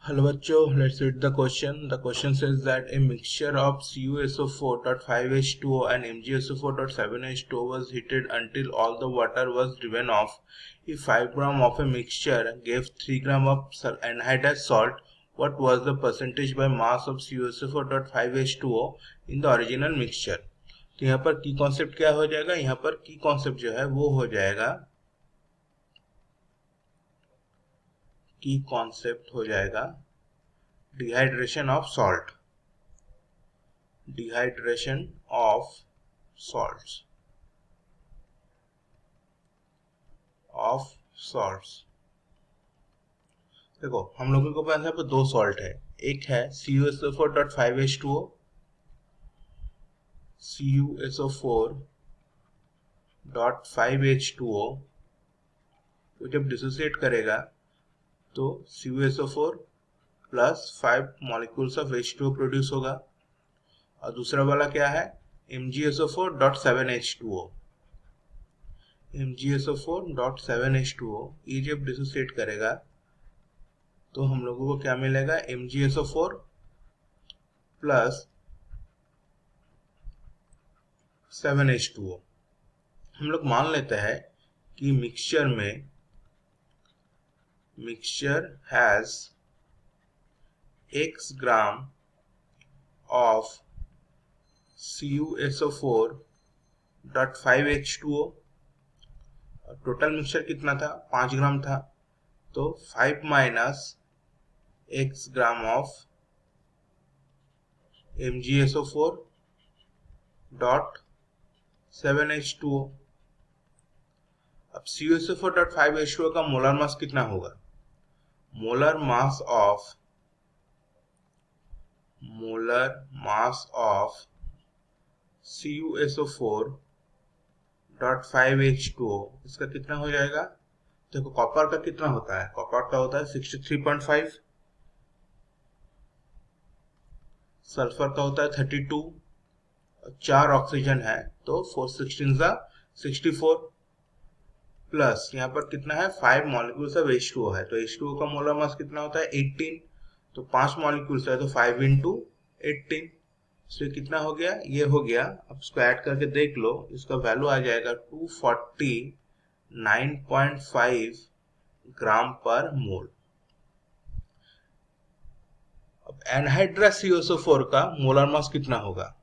Hello बच्चों, let's read the question. The question says that a mixture of CuSO4.5H2O and MgSO4.7H2O was heated until all the water was driven off. If 5 gram of a mixture gave 3 gram of anhydrous salt, what was the percentage by mass of CuSO4.5H2O in the original mixture? तो यहाँ पर की concept क्या हो जाएगा? यहाँ पर की कॉन्सेप्ट जो है वो हो जाएगा, की कॉन्सेप्ट हो जाएगा dehydration of salt, dehydration of salts, of salts. देखो हम लोगों के पास यहाँ पे दो सॉल्ट है, एक है CuSO4.5H2O, CuSO4.5H2O वो जब डिसोसिएट करेगा तो CuSO4 plus 5 molecules of H2O produce होगा, और दूसरा वाला क्या है MgSO4.7H2O. MgSO4.7H2O ये जब डिसोसिएट करेगा तो हम लोगों को क्या मिलेगा, MgSO4 प्लस 7H2O. हम लोग मान लेते हैं कि mixture has x gram of CuSO4.5H2O. Total mixture कितना था, 5 ग्राम था, तो 5 minus x gram of MgSO4.7H2O. अब CuSO4.5H2O का मोलर मास कितना होगा? मोलर मास ऑफ CuSO4.5H2O इसका कितना हो जाएगा? देखो कॉपर का कितना होता है, कॉपर का होता है 63.5, सल्फर का होता है 32, 4 ऑक्सीजन है तो 4 16 64, प्लस यहाँ पर कितना है 5 मॉलिक्यूल्स ऑफ H2O है, तो H2O का मोलर मास कितना होता है 18, तो 5 मॉलिक्यूल्स है तो 5 इंटू 18, तो कितना हो गया, ये हो गया. अब इसको ऐड करके देख लो, इसका वैल्यू आ जाएगा 249.5 ग्राम पर मोल. अब एनहाइड्रस CuSO4 का मोलर मास कितना होगा?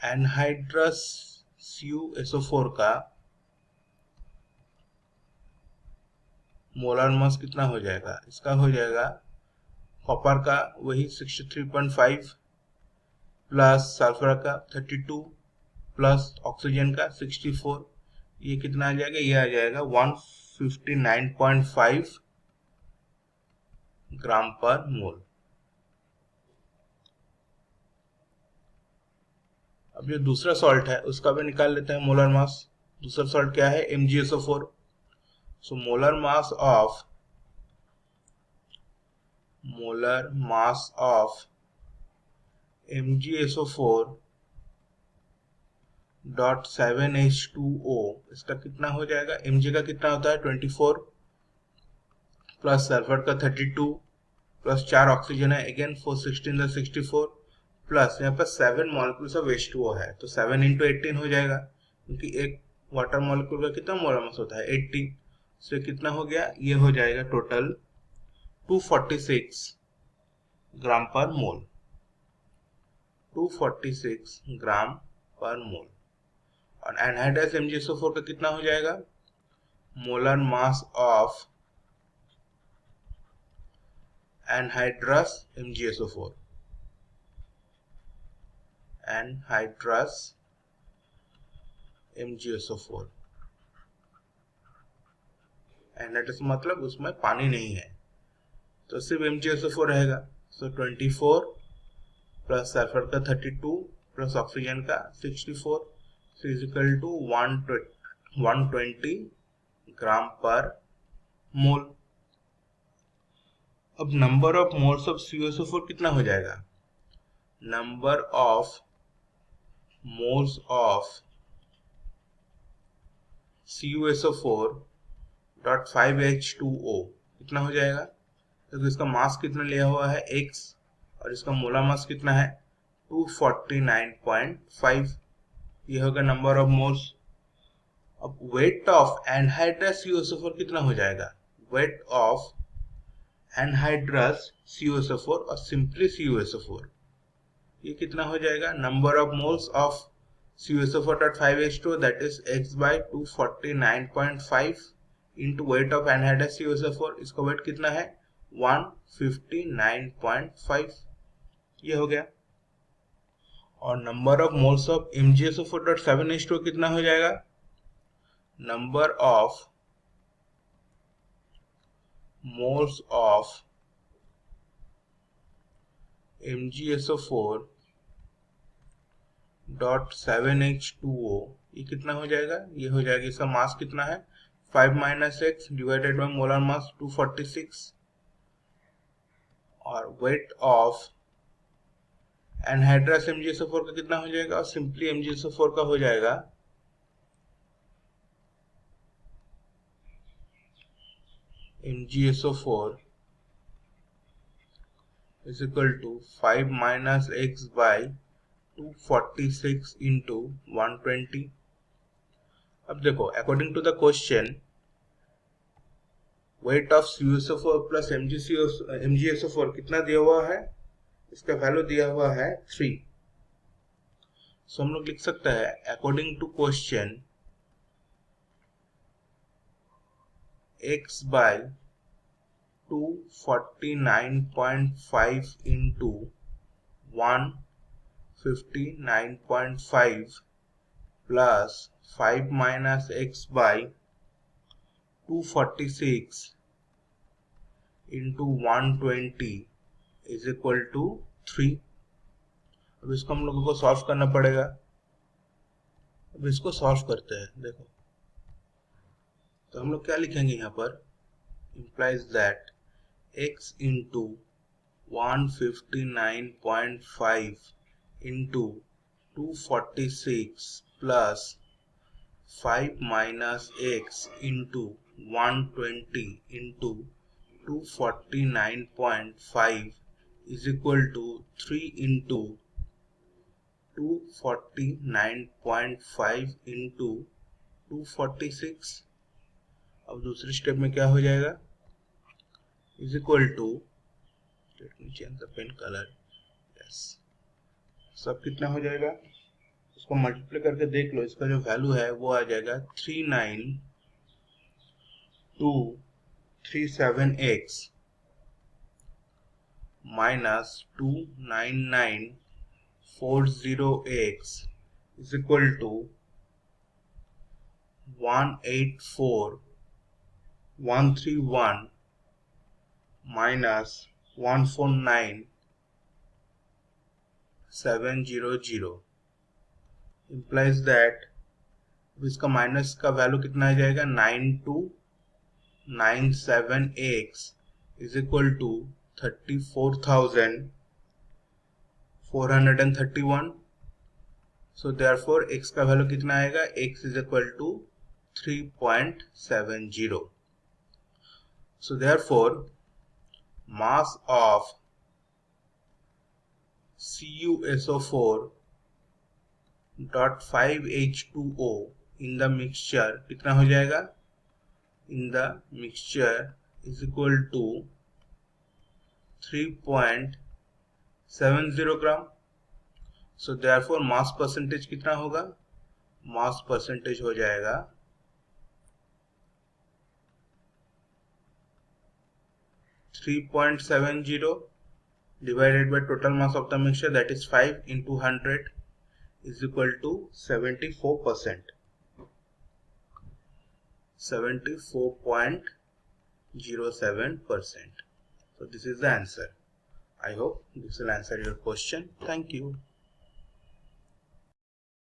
एनहाइड्रस CuSO4 का मोलर मास कितना हो जाएगा? इसका हो जाएगा कॉपर का वही 63.5 प्लस सल्फर का 32 प्लस ऑक्सीजन का 64, ये कितना आ जाएगा, ये आ जाएगा 159.5 ग्राम पर मोल. अब जो दूसरा सॉल्ट है उसका भी निकाल लेते हैं मोलर मास. दूसरा सॉल्ट क्या है, MgSO4. So molar mass of MgSO4.7H2O इसका कितना हो जाएगा, Mg का कितना होता है 24 प्लस सल्फर का 32 प्लस 4 ऑक्सीजन है अगेन 4 16 64, प्लस यहाँ पर 7 मॉलिक्यूल्स ऑफ H2O है तो 7 इंटू 18 हो जाएगा, क्योंकि एक वाटर मॉलिक्यूल का कितना मोलर मास होता है 80, तो कितना हो गया, ये हो जाएगा टोटल 246 ग्राम पर मोल, 246 ग्राम पर मोल. और एनहाइड्रस MgSO4 का कितना हो जाएगा, molar mass of anhydrous MgSO4, anhydrous MgSO4, anhydrous मतलब उसमें पानी नहीं है तो सिर्फ MgSO4 रहेगा. सो 24 प्लस सल्फर का 32 प्लस ऑक्सीजन का 64 इक्वल टू 120 ग्राम पर मोल. अब number of moles of CuSO4 कितना हो जाएगा, number of moles of CuSO4.5H2O कितना हो जाएगा, क्योंकि इसका मास कितना लिया हुआ है x और इसका मोलर मास कितना है 249.5, ये होगा नंबर ऑफ मोल्स। अब वेट ऑफ एनहाइड्रस CuSO4 कितना हो जाएगा, वेट ऑफ एनहाइड्रस CuSO4 और सिंपली CuSO4 ये कितना हो जाएगा, number of moles of CuSO4.5H2 that is x by 249.5 into weight of anhydrous CuSO4, इसका वेट कितना है 159.5, ये हो गया। और number of moles of MgSO4.7H2 कितना हो जाएगा, number of moles of MgSO4.7H2O ये कितना हो जाएगा, ये हो जाएगा, इसका मास कितना है 5 - x divided by molar mass 246 और वेट ऑफ एनहाइड्रस MgSO4 का कितना हो जाएगा, और सिंपली MgSO4 का हो जाएगा MgSO4 is equal to 5 - x by 246 into 120। अब देखो according to the question weight of CuSO4 plus MgSO4 कितना दिया हुआ है, इसका वैल्यू दिया हुआ है 3। सो हम लोग लिख सकते हैं according to question x by 249.5 into 159.5 plus 5 minus x by 246 into 120 is equal to 3। अब इसको हम लोगों को सॉल्व करना पड़ेगा। अब इसको सॉल्व करते हैं। देखो तो हम लोग क्या लिखेंगे यहाँ पर, implies that x into 159.5 into 246 plus 5 minus x into 120 into 249.5 is equal to 3 into 249.5 into 246। अब दूसरे स्टेप में क्या हो जाएगा, is equal to, let me change the pen colour, yes, सब कितना हो जाएगा, इसको मल्टीप्लाई करके देख लो, इसका जो वैल्यू है वो आ जाएगा 39237x minus 29940x is equal to 184131 minus 149700 implies that इसका माइनस का वैल्यू कितना आ जाएगा 9297x is equal to 34,431। so therefore x का वैल्यू कितना आएगा, x is equal to 3.70। so therefore mass of CuSO4.5H2O in the mixture कितना हो जाएगा, in the mixture is equal to 3.70 gram. so therefore mass percentage कितना होगा, mass percentage हो जाएगा 3.70 divided by total mass of the mixture, that is 5 into 100 is equal to 74%, 74.07%। so this is the answer. I hope this will answer your question. Thank you.